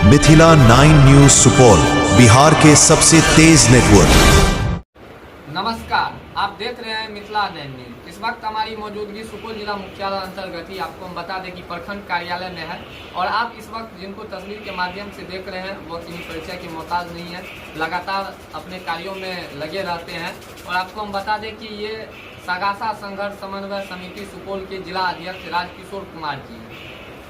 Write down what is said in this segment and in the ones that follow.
Mithila 9 news Supaul, Bihar के सबसे तेज network. नमस्कार, आप देख रहे हैं मिथिला 9 न्यूज। इस वक्त हमारी मौजूदगी सुपौल जिला मुख्यालय अंतर्गत ही आपको हम बता दें कि प्रखंड कार्यालय में है और आप इस वक्त जिनको तस्वीर के माध्यम से देख रहे हैं वो किसी परिचय के मोहताज नहीं है, लगातार अपने कार्यों में लगे रहते हैं। और आपको हम बता दें कि ये सगासा संघर्ष समन्वय समिति सुपौल के जिला अध्यक्ष राजकिशोर कुमार जी हैं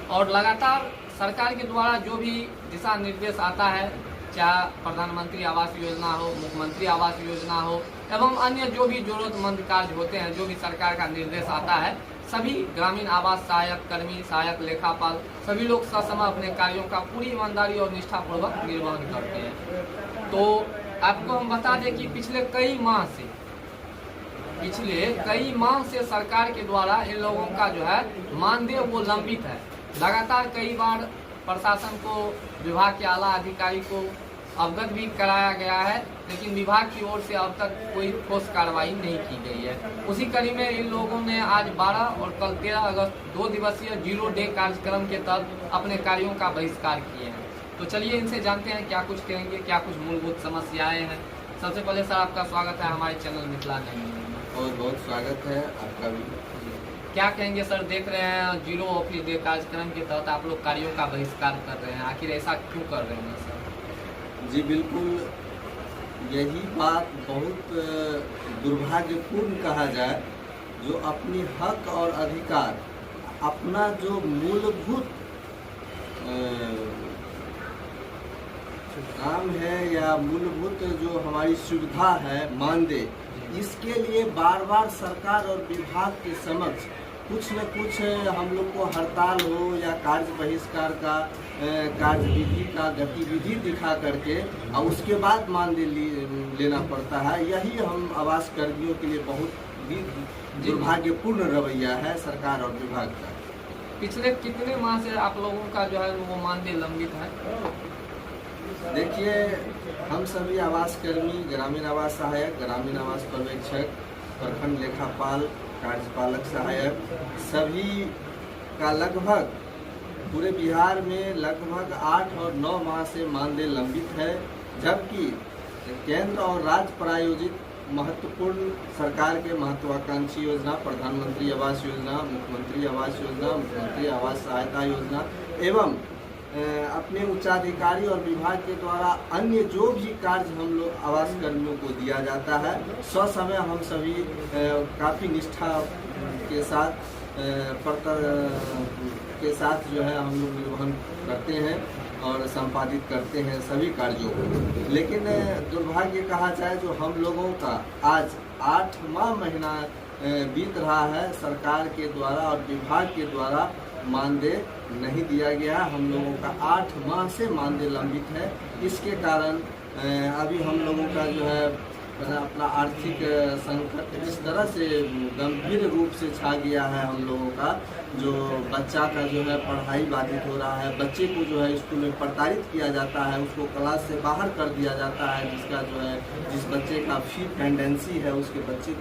और लगातार सरकार के द्वारा जो भी दिशा निर्देश आता है, चाहे प्रधानमंत्री आवास योजना हो, मुख्यमंत्री आवास योजना हो एवं अन्य जो भी जरूरतमंद कार्य होते हैं, जो भी सरकार का निर्देश आता है, सभी ग्रामीण आवास सहायक कर्मी, सहायक लेखापाल सभी लोग ससमय अपने कार्यों का पूरी ईमानदारी और निष्ठापूर्वक निर्वहन करते हैं। तो आपको हम बता दें कि पिछले कई माह से सरकार के द्वारा इन लोगों का जो है मानदेय वो लंबित है। लगातार कई बार प्रशासन को, विभाग के आला अधिकारी को अवगत भी कराया गया है, लेकिन विभाग की ओर से अब तक कोई ठोस कार्रवाई नहीं की गई है। उसी कड़ी में इन लोगों ने आज 12 और कल 13 अगस्त 2 दिवसीय जीरो डे कार्यक्रम के तहत अपने कार्यों का बहिष्कार किए हैं। तो चलिए इनसे जानते हैं क्या कुछ कहेंगे, क्या कुछ मूलभूत समस्याएं हैं। सबसे पहले सर, आपका स्वागत है हमारे चैनल मिथिला 9 न्यूज में। बहुत बहुत स्वागत है आपका भी। क्या कहेंगे सर, देख रहे हैं जीरो ऑफिस डे कार्यक्रम के तहत आप लोग कार्यों का बहिष्कार कर रहे हैं, आखिर ऐसा क्यों कर रहे हैं सर? जी बिल्कुल, यही बात बहुत दुर्भाग्यपूर्ण कहा जाए, जो अपनी हक और अधिकार, अपना जो मूलभूत काम है या मूलभूत जो हमारी सुविधा है मानदेय, इसके लिए बार बार सरकार और विभाग के समक्ष कुछ न कुछ हम लोग को हड़ताल हो या कार्य बहिष्कार का कार्यविधि का गतिविधि दिखा करके और उसके बाद मानदेय लेना पड़ता है। यही हम आवास कर्मियों के लिए बहुत दुर्भाग्यपूर्ण रवैया है सरकार और विभाग का। पिछले कितने माह से आप लोगों का जो है वो मानदेय लंबित है? देखिए, हम सभी आवास कर्मी, ग्रामीण आवास सहायक, ग्रामीण आवास पर्यवेक्षक, प्रखंड लेखापाल, कार्यपालक सहायक, सभी का लगभग पूरे बिहार में लगभग 8 और 9 माह से मानदेय लंबित है। जबकि केंद्र और राज्य प्रायोजित महत्वपूर्ण सरकार के महत्वाकांक्षी योजना, प्रधानमंत्री आवास योजना, मुख्यमंत्री आवास योजना, मुख्यमंत्री आवास सहायता योजना एवं अपने उच्चाधिकारी और विभाग के द्वारा अन्य जो भी कार्य हम लोग आवास कर्मियों को दिया जाता है, ससमय हम सभी काफ़ी निष्ठा के साथ जो है हम लोग निर्वहन करते हैं और संपादित करते हैं सभी कार्यों को। लेकिन दुर्भाग्य कहा जाए, जो हम लोगों का आज 8वां महीना बीत रहा है, सरकार के द्वारा और विभाग के द्वारा मानदेय नहीं दिया गया। हम लोगों का 8 माह से मानदेय लंबित है। इसके कारण अभी हम लोगों का जो है अपना आर्थिक संकट इस तरह से गंभीर रूप से छा गया है हम लोगों का, जो बच्चा का जो है पढ़ाई बाधित हो रहा है। बच्चे को जो है स्कूल में प्रताड़ित किया जाता है, उसको क्लास से बाहर कर दिया जाता है, जिसका जो है जिस बच्चे का फी पेंडेंसी है उस बच्चे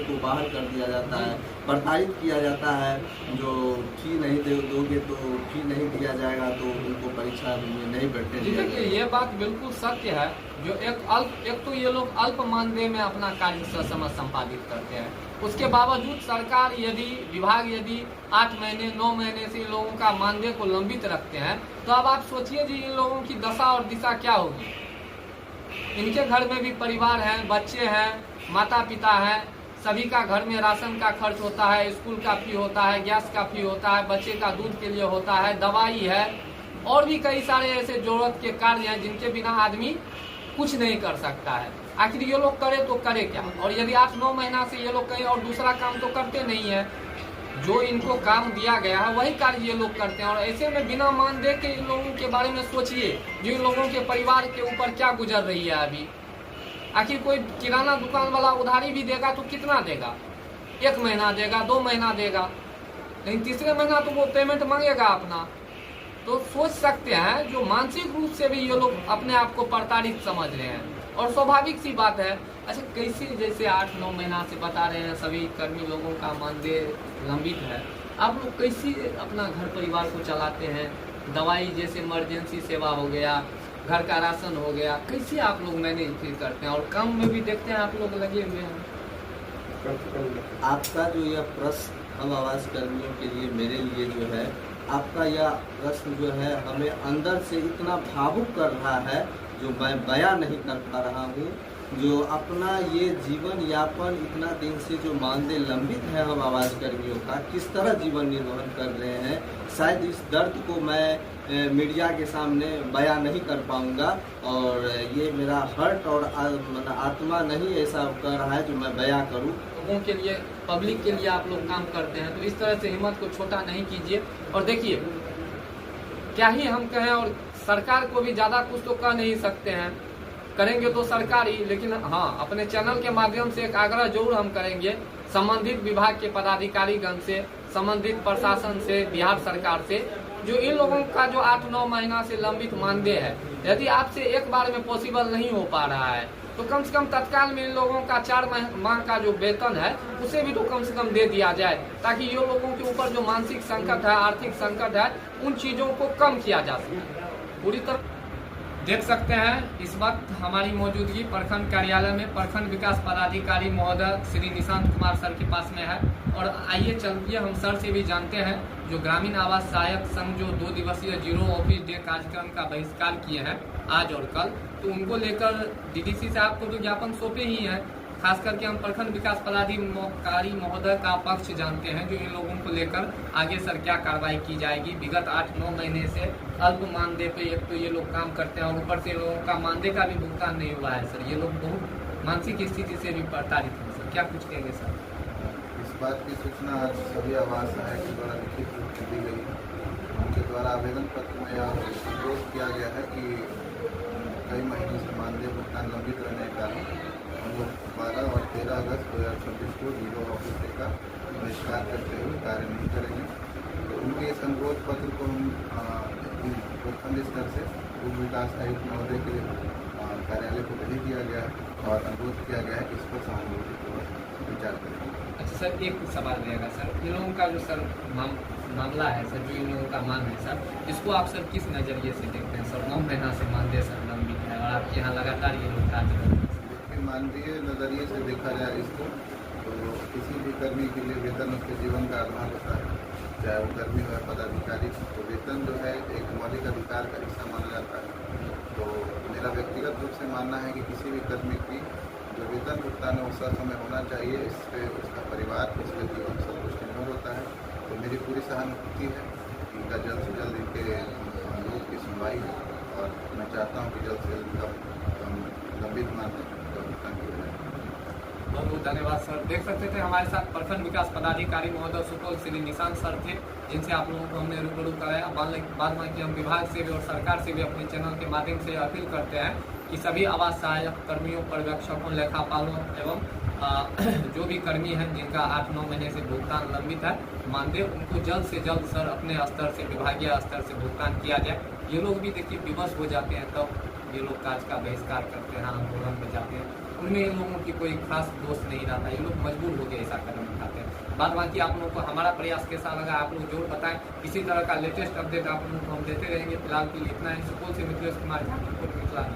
को बाहर कर दिया जाता है, प्रताड़ित किया जाता है। जो फी नहीं दोगे तो फी नहीं दिया जाएगा तो उनको परीक्षा में नहीं बैठने दिया जाएगा। ये बात बिल्कुल सत्य है। जो एक तो ये लोग अल्प मानदेय में अपना कार्य ससमय संपादित करते हैं, उसके बावजूद सरकार विभाग यदि 8 महीने 9 महीने से इन लोगों का मानदेय को लंबित रखते हैं, तो अब आप सोचिए जी इन लोगों की दशा और दिशा क्या होगी। इनके घर में भी परिवार है, बच्चे हैं, माता पिता हैं, सभी का घर में राशन का खर्च होता है, स्कूल का फी होता है, गैस का फी होता है, बच्चे का दूध के लिए होता है, दवाई है और भी कई सारे ऐसे जरूरत के कार्य हैं जिनके बिना आदमी कुछ नहीं कर सकता है। आखिर ये लोग करे तो करे क्या? और यदि 8-9 महीना से ये लोग कहीं और दूसरा काम तो करते नहीं है, जो इनको काम दिया गया है वही कार्य ये लोग करते हैं। और ऐसे में बिना मानदेय के इन लोगों के बारे में सोचिए, जो इन लोगों के परिवार के ऊपर क्या गुजर रही है अभी। आखिर कोई किराना दुकान वाला उधारी भी देगा तो कितना देगा? 1 महीना देगा, 2 महीना देगा, लेकिन तीसरे महीना तो वो पेमेंट मांगेगा अपना। तो सोच सकते हैं जो मानसिक रूप से भी ये लोग अपने आप को प्रताड़ित समझ रहे हैं और स्वाभाविक सी बात है। अच्छा, कैसे जैसे 8-9 महीना से बता रहे हैं सभी कर्मी लोगों का मानदेय लंबित है, आप लोग कैसे अपना घर परिवार को चलाते हैं? दवाई जैसे इमरजेंसी सेवा हो गया, घर का राशन हो गया, कैसे आप लोग मैनेज फिर करते हैं? और काम में भी देखते हैं आप लोग लगे हुए हैं। आपका जो यह प्रश्न हम आवाज़ कर्मियों के लिए, मेरे लिए जो है, आपका यह प्रश्न जो है हमें अंदर से इतना भावुक कर रहा है जो मैं बयां नहीं कर पा रहा हूँ। जो अपना ये जीवन यापन इतना दिन से जो मानदेय लंबित है हम आवाज़ कर्मियों का, किस तरह जीवन निर्वहन कर रहे हैं, शायद इस दर्द को मैं मीडिया के सामने बयां नहीं कर पाऊंगा। और ये मेरा हर्ट और आत्मा नहीं ऐसा कर रहा है जो मैं बयां करूं। लोगों के लिए, पब्लिक के लिए आप लोग काम करते हैं, तो इस तरह से हिम्मत को छोटा नहीं कीजिए। और देखिए, क्या ही हम कहें, और सरकार को भी ज़्यादा कुछ तो कह नहीं सकते हैं, करेंगे तो सरकार ही। लेकिन हाँ, अपने चैनल के माध्यम से एक आग्रह जरूर हम करेंगे संबंधित विभाग के पदाधिकारीगण से, संबंधित प्रशासन से, बिहार सरकार से, जो इन लोगों का जो 8-9 महीना से लंबित मानदेय है, यदि आपसे एक बार में पॉसिबल नहीं हो पा रहा है, तो कम से कम तत्काल में इन लोगों का 4 माह का जो वेतन है उसे भी तो कम से कम दे दिया जाए, ताकि ये लोगों के ऊपर जो मानसिक संकट है, आर्थिक संकट है, उन चीज़ों को कम किया जा सके। पूरी तरह देख सकते हैं इस वक्त हमारी मौजूदगी प्रखंड कार्यालय में प्रखंड विकास पदाधिकारी महोदय श्री निशांत कुमार सर के पास में है। और आइए चलिए हम सर से भी जानते हैं, जो ग्रामीण आवास सहायक संघ जो 2 दिवसीय जीरो ऑफिस डे कार्यक्रम का बहिष्कार किए हैं आज और कल, तो उनको लेकर डीडीसी साहब को तो ज्ञापन सौंपे ही हैं। खास करके हम प्रखंड विकास पदाधिकारी महोदय का पक्ष जानते हैं, जो इन लोगों को लेकर आगे सर क्या कार्रवाई की जाएगी। विगत 8-9 महीने से अल्प मानदेय पे एक तो ये लोग काम करते हैं, और ऊपर से लोगों का मानदेय का भी भुगतान नहीं हुआ है सर। ये लोग बहुत मानसिक स्थिति से भी प्रताड़ित हैं सर, क्या कुछ कहेंगे सर? इस बात की सूचना आज सभी आवास सहायक के द्वारा लिखित रूप में दी गई है। उनके द्वारा आवेदन पत्र में यह अनुरोध किया गया है कि कई महीनों से मानदेय भुगतान लंबित रहने के कारण हम लोग 12 और 13 अगस्त 2026 को जीरो ऑफिस डे का बहिष्कार करते हुए कार्य नहीं करेंगे। तो उनके इस अनुरोध पत्र को हम प्रखंड स्तर से उप विकास आयुक्त महोदय के कार्यालय को भेज दिया गया है और अनुरोध किया गया है कि इस पर सहानुभूतिपूर्वक विचार करेंगे। अच्छा सर, एक सवाल रहेगा सर, इन लोगों का जो सर मामला है सर, जो इन लोगों का मांग है सर, इसको आप सर किस नज़रिए से देखते हैं सर? 9 महीना से मानदेय सर लंबित है और आपके यहाँ लगातार ये लोग कार्य कर रहे हैं। मानवीय नज़रिए से देखा जाए इसको, तो किसी भी कर्मी के लिए वेतन उसके जीवन का आधार होता है, चाहे वो कर्मी हो या पदाधिकारी। तो वेतन जो है एक मौलिक अधिकार का हिस्सा माना जाता है। तो मेरा व्यक्तिगत रूप से मानना है कि किसी भी कर्मी की जो वेतन भुगतान है वो समय होना चाहिए, इससे उसका परिवार, उसका जीवन सब कुछ निर्भर होता है। तो मेरी पूरी सहानुभूति है, इनका जल्द से जल्द इनके अनुरोध की सुनवाई हो, और मैं चाहता हूँ कि जल्द से जल्द इनका लंबित मानदेय भुगतान किया जाए। बहुत बहुत धन्यवाद सर। देख सकते थे हमारे साथ प्रखंड विकास पदाधिकारी महोदय सुपौल श्री निशांत सर थे, जिनसे आप लोगों को हमने रूबरू कराया। बाद में कि हम विभाग से भी और सरकार से भी अपने चैनल के माध्यम से अपील करते हैं कि सभी आवास सहायक कर्मियों, पर्यवेक्षकों, लेखापालों एवं जो भी कर्मी हैं जिनका 8-9 महीने से भुगतान लंबित है मानदेय, उनको जल्द से जल्द सर अपने स्तर से, विभागीय स्तर से भुगतान किया जाए। ये लोग भी देखिए विवश हो जाते हैं, तब ये लोग कार्य का बहिष्कार करते हैं, आंदोलन में जाते हैं। उनमें इन लोगों की कोई खास दोष नहीं रहता, ये लोग मजबूर होकर ऐसा कदम उठाते हैं। बाद बाकी आप लोगों को हमारा प्रयास कैसा लगा आप लोग जरूर बताएं। इसी तरह का लेटेस्ट अपडेट आप लोगों को हम देते रहेंगे। फिलहाल के लिए इतना ही। सुपौल से मिथिलेश कुमार, मिथिला।